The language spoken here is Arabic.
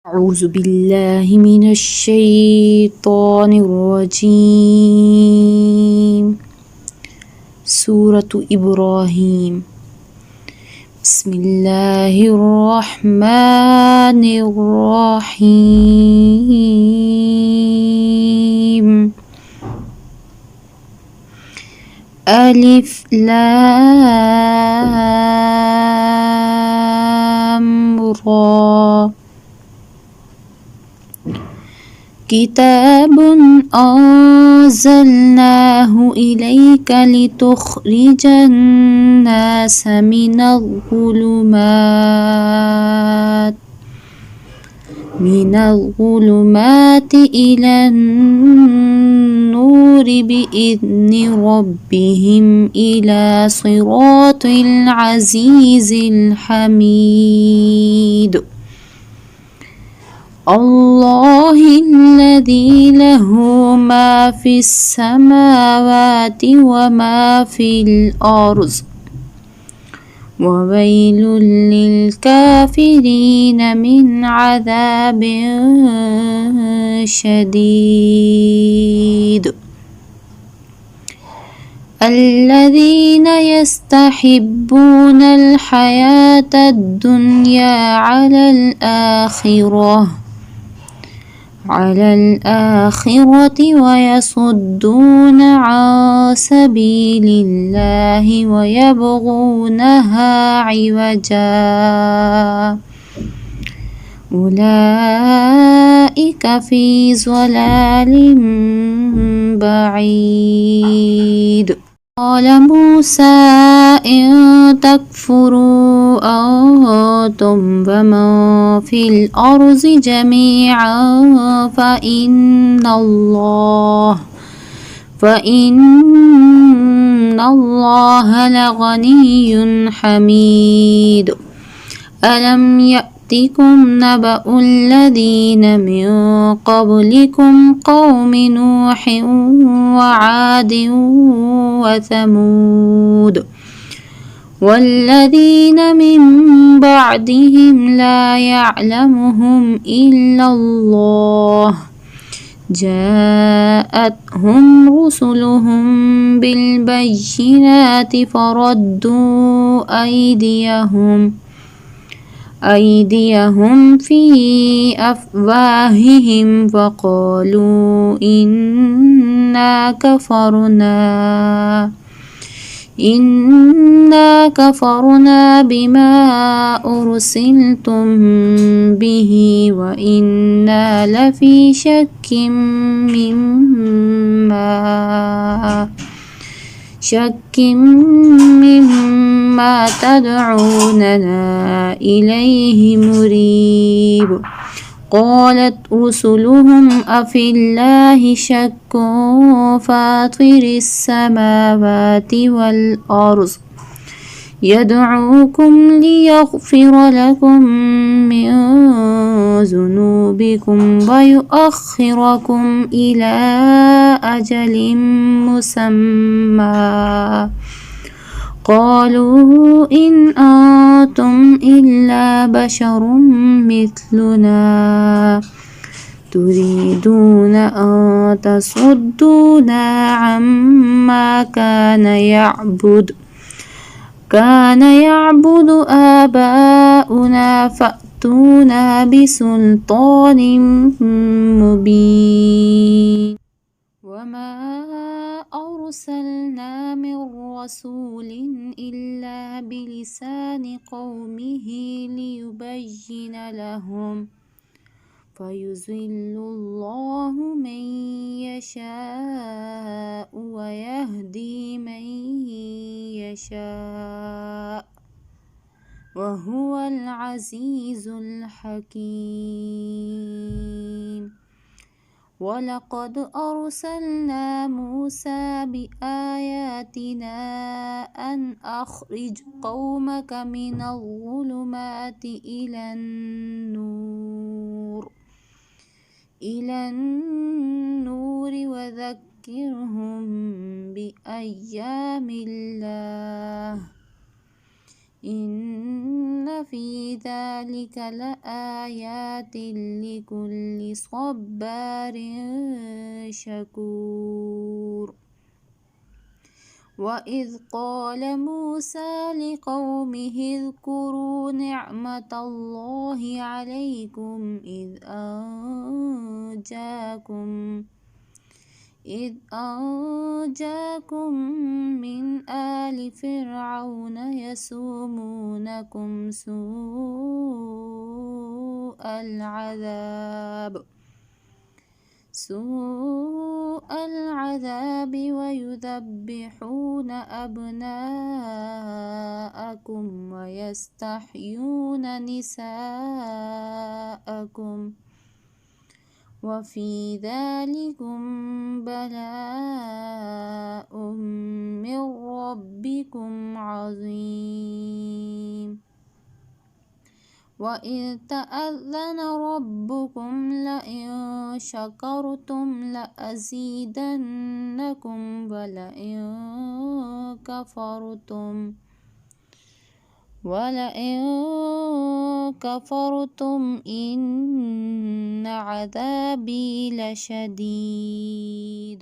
أعوذ بالله من الشيطان الرجيم. سورة إبراهيم. بسم الله الرحمن الرحيم. ألف لام را. كتاب أنزلناه إليك لتخرج الناس من الظلمات إلى النور بإذن ربهم إلى صراط العزيز الحميد. الله الذي له ما في السماوات وما في الأرض وويل للكافرين من عذاب شديد. الذين يستحبون الحياة الدنيا على الآخرة ويصدون عن سبيل الله ويبغونها عوجا أولئك في ضلال بعيد. قال موسى إن تكفروا أنتم ومن في الأرض جميعا فإن الله لغني حميد. ألم يأتكم نبأ الذين من قبلكم قوم نوح وعاد وثمود والذين من بعدهم لا يعلمهم إلا الله جاءتهم رسلهم بالبينات فردوا أيديهم في أفواههم فقالوا إنا كفرنا بما أرسلتم به وإنا لفي شك مما تدعوننا إليه مريب. قالت رسلهم أفي الله شك فاطر السماوات والأرض يدعوكم ليغفر لكم من ذنوبكم ويؤخركم إلى أجل مسمى قالوا إن أنتم إلا بشر مثلنا تريدون أن تصدونا عما كان يعبد آباؤنا فأتونا بسلطان مبين. وما أرسلنا من رسول إلا بلسان قومه ليبين لهم فيضل الله من يشاء ويهدي من يشاء وهو العزيز الحكيم. ولقد أرسلنا موسى بآياتنا أن أخرج قومك من الظلمات إلى النور وذكرهم بأيام الله إن في ذلك لآيات لكل صبار شكور. وإذ قال موسى لقومه اذكروا نعمة الله عليكم إذ أنجاكم من آل فرعون يسومونكم سوء العذاب ويذبحون أبناءكم ويستحيون نساءكم وفي ذلكم بلاء من ربكم عظيم. وإذ تأذن ربكم لئن شكرتم لأزيدنكم ولئن كفرتم إن عذابي لشديد.